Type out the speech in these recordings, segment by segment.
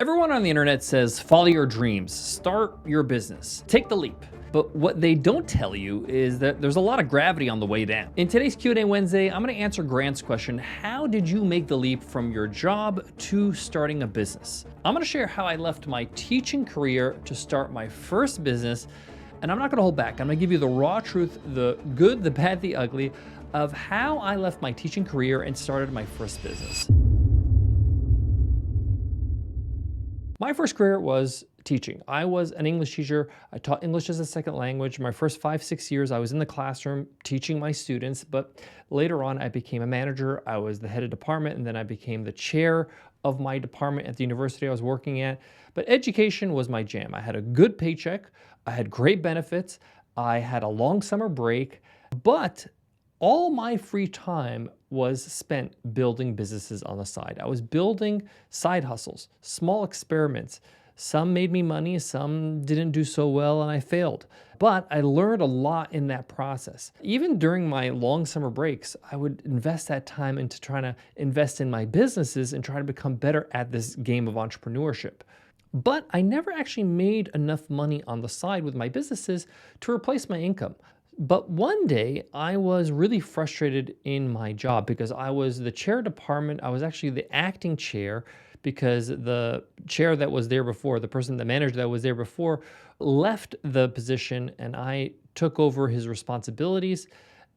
Everyone on the internet says, follow your dreams, start your business, take the leap. But what they don't tell you is that there's a lot of gravity on the way down. In today's Q&A Wednesday, I'm gonna answer Grant's question, how did you make the leap from your job to starting a business? I'm gonna share how I left my teaching career to start my first business, and I'm not gonna hold back. I'm gonna give you the raw truth, the good, the bad, the ugly, of how I left my teaching career and started my first business. My first career was teaching. I was an English teacher. I taught English as a second language. My first 5-6 years, I was in the classroom teaching my students, but later on I became a manager. I was the head of department, and then I became the chair of my department at the university I was working at. But education was my jam. I had a good paycheck. I had great benefits. I had a long summer break, but all my free time was spent building businesses on the side. I was building side hustles, small experiments. Some made me money, some didn't do so well, and I failed. But I learned a lot in that process. Even during my long summer breaks, I would invest that time into trying to invest in my businesses and try to become better at this game of entrepreneurship. But I never actually made enough money on the side with my businesses to replace my income. But one day I was really frustrated in my job because I was the chair of department. I was actually the acting chair because the chair that was there before, the manager that was there before, left the position, and I took over his responsibilities.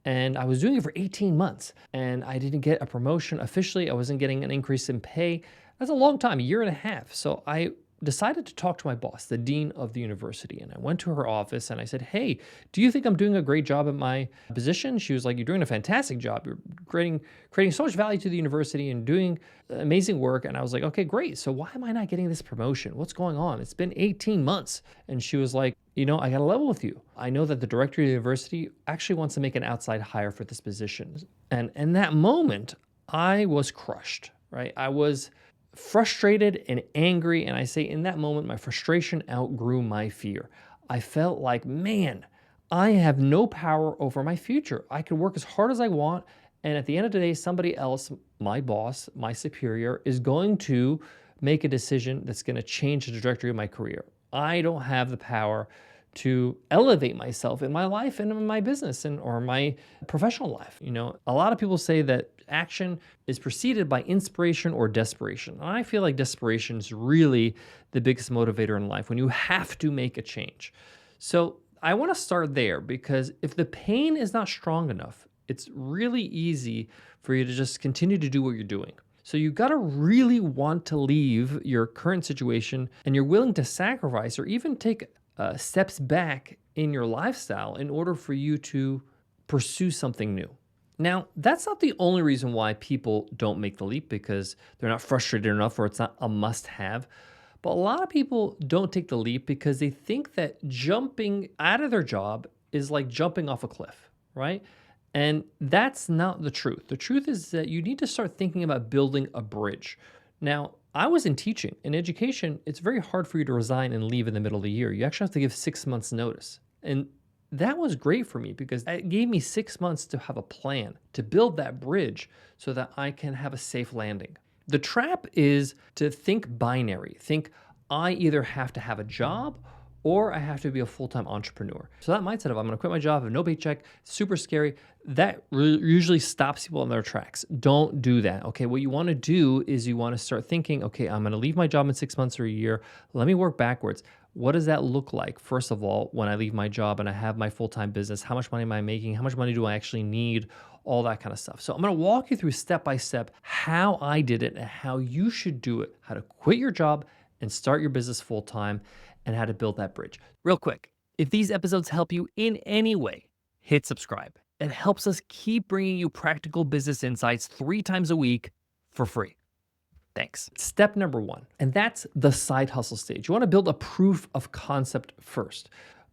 And I was doing it for 18 months, and I didn't get a promotion officially. I wasn't getting an increase in pay. That's a long time, a year and a half. So I decided to talk to my boss, the dean of the university. And I went to her office and I said, hey, do you think I'm doing a great job at my position? She was like, you're doing a fantastic job. You're creating so much value to the university and doing amazing work. And I was like, okay, great. So why am I not getting this promotion? What's going on? It's been 18 months. And she was like, I got to level with you. I know that the director of the university actually wants to make an outside hire for this position. And in that moment, I was crushed, right? I was frustrated and angry, and I say in that moment, my frustration outgrew my fear. I felt like, man, I have no power over my future. I can work as hard as I want, and at the end of the day, somebody else, my boss, my superior, is going to make a decision that's going to change the trajectory of my career. I don't have the power to elevate myself in my life and in my business or my professional life. A lot of people say that action is preceded by inspiration or desperation. And I feel like desperation is really the biggest motivator in life when you have to make a change. So I want to start there because if the pain is not strong enough, it's really easy for you to just continue to do what you're doing. So you got to really want to leave your current situation, and you're willing to sacrifice or even take steps back in your lifestyle in order for you to pursue something new. Now, that's not the only reason why people don't make the leap, because they're not frustrated enough or it's not a must-have. But a lot of people don't take the leap because they think that jumping out of their job is like jumping off a cliff, right? And that's not the truth. The truth is that you need to start thinking about building a bridge. Now, I was in teaching. In education, it's very hard for you to resign and leave in the middle of the year. You actually have to give 6 months notice. And that was great for me because it gave me 6 months to have a plan, to build that bridge so that I can have a safe landing. The trap is to think binary. Think, I either have to have a job or I have to be a full-time entrepreneur. So that mindset of I'm gonna quit my job, have no paycheck, super scary, that usually stops people in their tracks. Don't do that, okay? What you wanna do is you wanna start thinking, okay, I'm gonna leave my job in 6 months or a year. Let me work backwards. What does that look like? First of all, when I leave my job and I have my full-time business, how much money am I making? How much money do I actually need? All that kind of stuff. So I'm gonna walk you through step-by-step how I did it and how you should do it, how to quit your job and start your business full-time, and how to build that bridge. Real quick, if these episodes help you in any way, hit subscribe. It helps us keep bringing you practical business insights 3 times a week for free. Thanks. Step number 1, and that's the side hustle stage. You want to build a proof of concept first.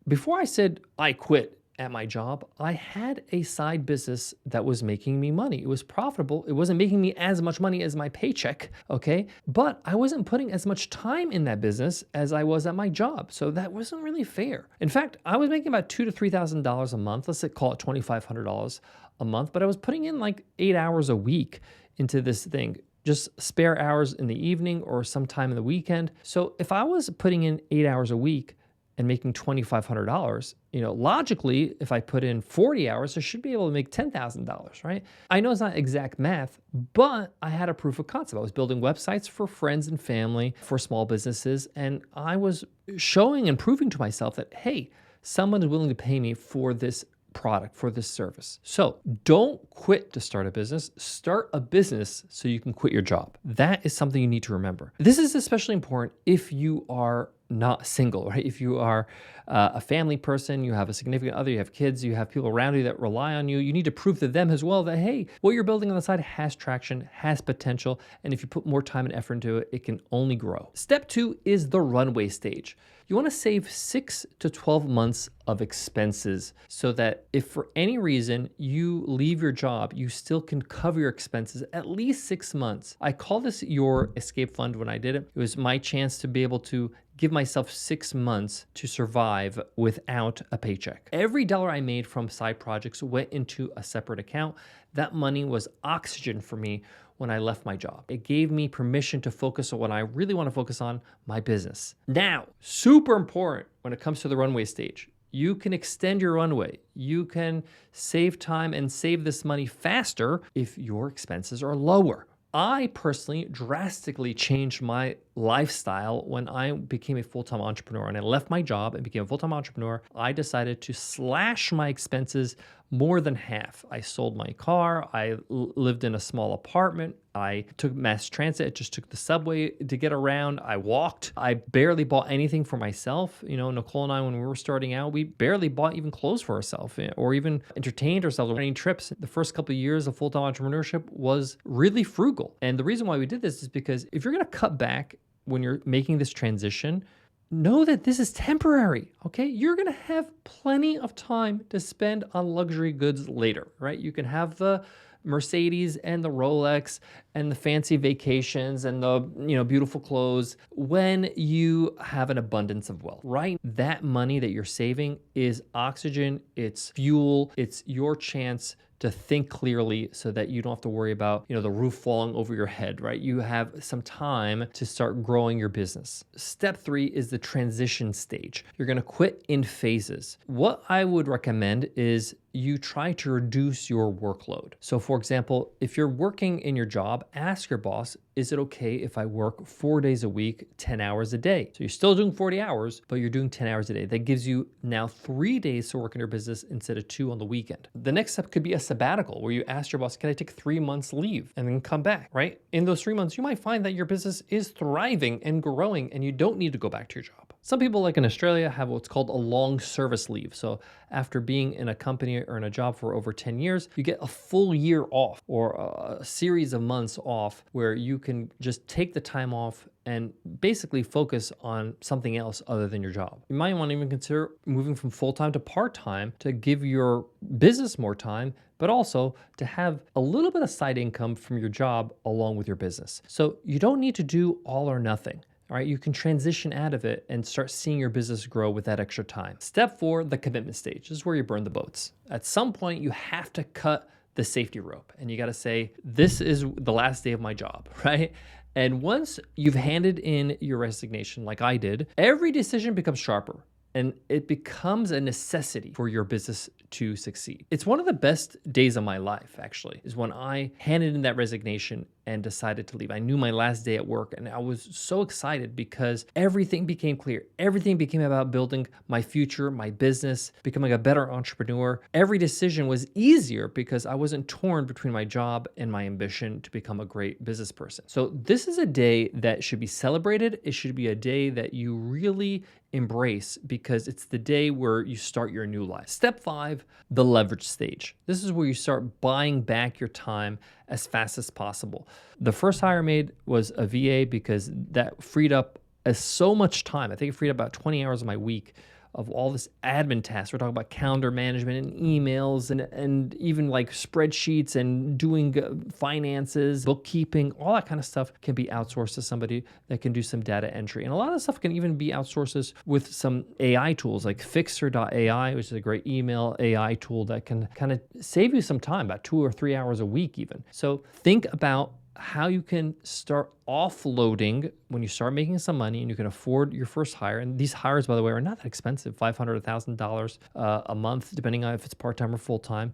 Before I said I quit at my job, I had a side business that was making me money. It was profitable. It wasn't making me as much money as my paycheck, okay? But I wasn't putting as much time in that business as I was at my job. So that wasn't really fair. In fact, I was making about $2,000 to $3,000 a month. Let's call it $2,500 a month, but I was putting in like 8 hours a week into this thing. just spare hours in the evening or sometime in the weekend. So if I was putting in 8 hours a week and making $2,500, logically, if I put in 40 hours, I should be able to make $10,000, right? I know it's not exact math, but I had a proof of concept. I was building websites for friends and family, for small businesses, and I was showing and proving to myself that, hey, someone is willing to pay me for this product, for this service. So don't quit to start a business. Start a business so you can quit your job. That is something you need to remember. This is especially important if you are not single, right? If you are a family person, you have a significant other, you have kids, you have people around you that rely on you, you need to prove to them as well that, hey, what you're building on the side has traction, has potential, and if you put more time and effort into it, it can only grow. Step 2 is the runway stage. You want to save 6 to 12 months of expenses so that if for any reason you leave your job, you still can cover your expenses at least 6 months. I call this your escape fund when I did it. It was my chance to be able to give myself 6 months to survive without a paycheck. Every dollar I made from side projects went into a separate account. That money was oxygen for me when I left my job. It gave me permission to focus on what I really want to focus on, my business. Now, super important when it comes to the runway stage. You can extend your runway. You can save time and save this money faster if your expenses are lower. I personally drastically changed my lifestyle when I became a full-time entrepreneur. And I left my job and became a full-time entrepreneur. I decided to slash my expenses more than half. I sold my car. I lived in a small apartment. I took mass transit. I just took the subway to get around. I walked. I barely bought anything for myself. Nicole and I, when we were starting out, we barely bought even clothes for ourselves or even entertained ourselves or any trips. The first couple of years of full-time entrepreneurship was really frugal. And the reason why we did this is because if you're going to cut back when you're making this transition, know that this is temporary, okay? You're gonna have plenty of time to spend on luxury goods later, right? You can have the Mercedes and the Rolex and the fancy vacations and the beautiful clothes when you have an abundance of wealth, right? That money that you're saving is oxygen, it's fuel, it's your chance to think clearly so that you don't have to worry about, the roof falling over your head, right? You have some time to start growing your business. Step 3 is the transition stage. You're gonna quit in phases. What I would recommend is you try to reduce your workload. So for example, if you're working in your job, ask your boss, is it okay if I work 4 days a week, 10 hours a day? So you're still doing 40 hours, but you're doing 10 hours a day. That gives you now 3 days to work in your business instead of 2 on the weekend. The next step could be a sabbatical where you ask your boss, can I take 3 months leave and then come back, right? In those 3 months, you might find that your business is thriving and growing and you don't need to go back to your job. Some people, like in Australia, have what's called a long service leave. So after being in a company or in a job for over 10 years, you get a full year off or a series of months off where you can just take the time off and basically focus on something else other than your job. You might want to even consider moving from full-time to part-time to give your business more time, but also to have a little bit of side income from your job along with your business. So you don't need to do all or nothing. All right, you can transition out of it and start seeing your business grow with that extra time. Step 4, the commitment stage. This is where you burn the boats. At some point, you have to cut the safety rope and you got to say, this is the last day of my job, right? And once you've handed in your resignation, like I did, every decision becomes sharper. And it becomes a necessity for your business to succeed. It's one of the best days of my life, actually, is when I handed in that resignation and decided to leave. I knew my last day at work and I was so excited because everything became clear. Everything became about building my future, my business, becoming a better entrepreneur. Every decision was easier because I wasn't torn between my job and my ambition to become a great business person. So this is a day that should be celebrated. It should be a day that you really embrace because it's the day where you start your new life. Step 5, the leverage stage. This is where you start buying back your time as fast as possible. The first hire I made was a VA because that freed up so much time. I think it freed up about 20 hours of my week of all this admin tasks. We're talking about calendar management and emails and even like spreadsheets and doing finances, bookkeeping, all that kind of stuff can be outsourced to somebody that can do some data entry. And a lot of stuff can even be outsourced with some AI tools like Fixer.ai, which is a great email AI tool that can kind of save you some time, about 2 or 3 hours a week even. So think about how you can start offloading when you start making some money and you can afford your first hire. And these hires, by the way, are not that expensive, $500, $1,000 a month, depending on if it's part-time or full-time.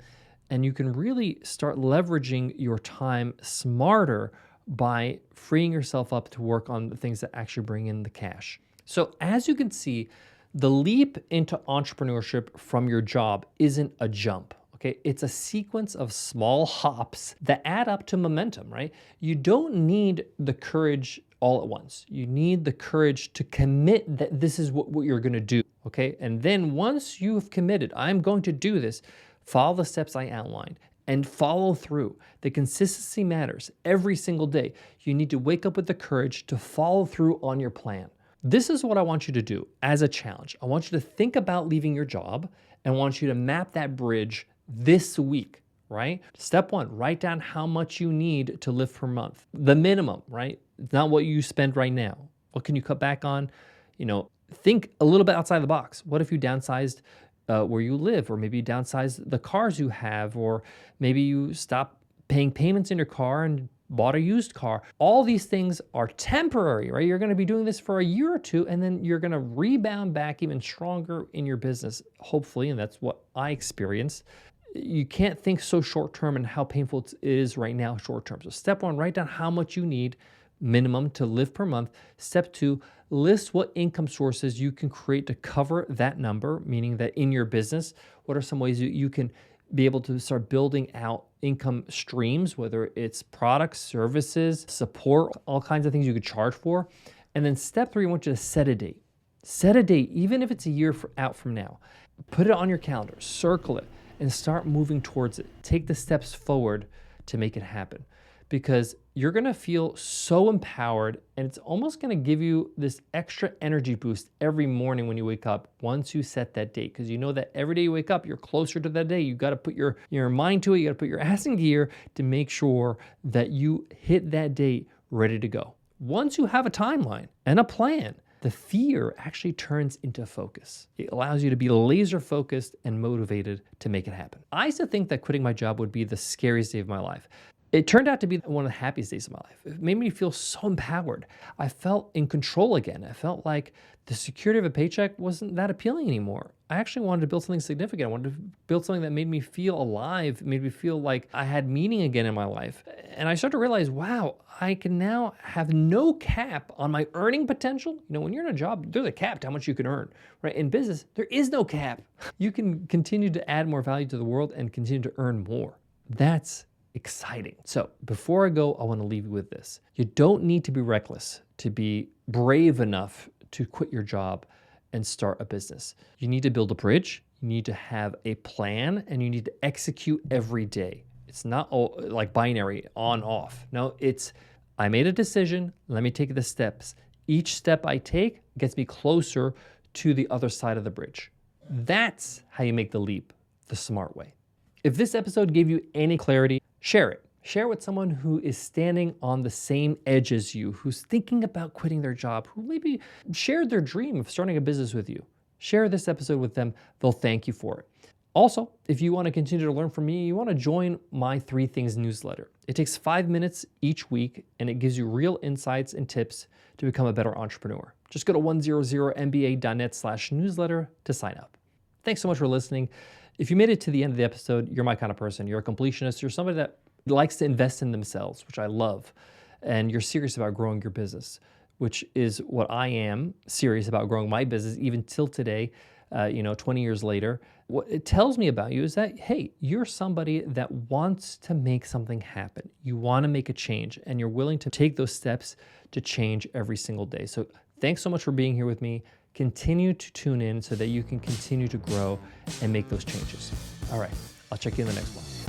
And you can really start leveraging your time smarter by freeing yourself up to work on the things that actually bring in the cash. So as you can see, the leap into entrepreneurship from your job isn't a jump. Okay, it's a sequence of small hops that add up to momentum, right? You don't need the courage all at once. You need the courage to commit that this is what you're gonna do, okay? And then once you've committed, I'm going to do this, follow the steps I outlined and follow through. The consistency matters every single day. You need to wake up with the courage to follow through on your plan. This is what I want you to do as a challenge. I want you to think about leaving your job and I want you to map that bridge this week, right? Step one, write down how much you need to live per month. The minimum, right? It's not what you spend right now. What can you cut back on? Think a little bit outside the box. What if you downsized where you live, or maybe you downsize the cars you have, or maybe you stop paying payments in your car and bought a used car. All these things are temporary, right? You're gonna be doing this for a year or two, and then you're gonna rebound back even stronger in your business, hopefully, and that's what I experienced. You can't think so short-term and how painful it is right now short-term. So step one, write down how much you need minimum to live per month. Step two, list what income sources you can create to cover that number, meaning that in your business, what are some ways you can be able to start building out income streams, whether it's products, services, support, all kinds of things you could charge for. And then step three, I want you to set a date. Set a date, even if it's a year out from now. Put it on your calendar, circle it, and start moving towards it. Take the steps forward to make it happen, because you're gonna feel so empowered, and it's almost gonna give you this extra energy boost every morning when you wake up once you set that date, because you know that every day you wake up, you're closer to that day. You gotta put your mind to it, you gotta put your ass in gear to make sure that you hit that date ready to go. Once you have a timeline and a plan, the fear actually turns into focus. It allows you to be laser focused and motivated to make it happen. I used to think that quitting my job would be the scariest day of my life. It turned out to be one of the happiest days of my life. It made me feel so empowered. I felt in control again. I felt like the security of a paycheck wasn't that appealing anymore. I actually wanted to build something significant. I wanted to build something that made me feel alive, made me feel like I had meaning again in my life. And I started to realize, wow, I can now have no cap on my earning potential. When you're in a job, there's a cap to how much you can earn, right? In business, there is no cap. You can continue to add more value to the world and continue to earn more. That's exciting. So before I go, I want to leave you with this. You don't need to be reckless to be brave enough to quit your job and start a business. You need to build a bridge, you need to have a plan, and you need to execute every day. It's not like binary, on, off. No, it's, I made a decision, let me take the steps. Each step I take gets me closer to the other side of the bridge. That's how you make the leap the smart way. If this episode gave you any clarity, share it. Share with someone who is standing on the same edge as you, who's thinking about quitting their job, who maybe shared their dream of starting a business with you. Share this episode with them. They'll thank you for it. Also, if you want to continue to learn from me, you want to join my 3 Things newsletter. It takes 5 minutes each week, and it gives you real insights and tips to become a better entrepreneur. Just go to 100mba.net/newsletter to sign up. Thanks so much for listening. If you made it to the end of the episode, you're my kind of person. You're a completionist. You're somebody that likes to invest in themselves, which I love. And you're serious about growing your business, which is what I am, serious about growing my business even till today, 20 years later. What it tells me about you is that, hey, you're somebody that wants to make something happen. You want to make a change, and you're willing to take those steps to change every single day. So thanks so much for being here with me. Continue to tune in so that you can continue to grow and make those changes. All right, I'll check you in the next one.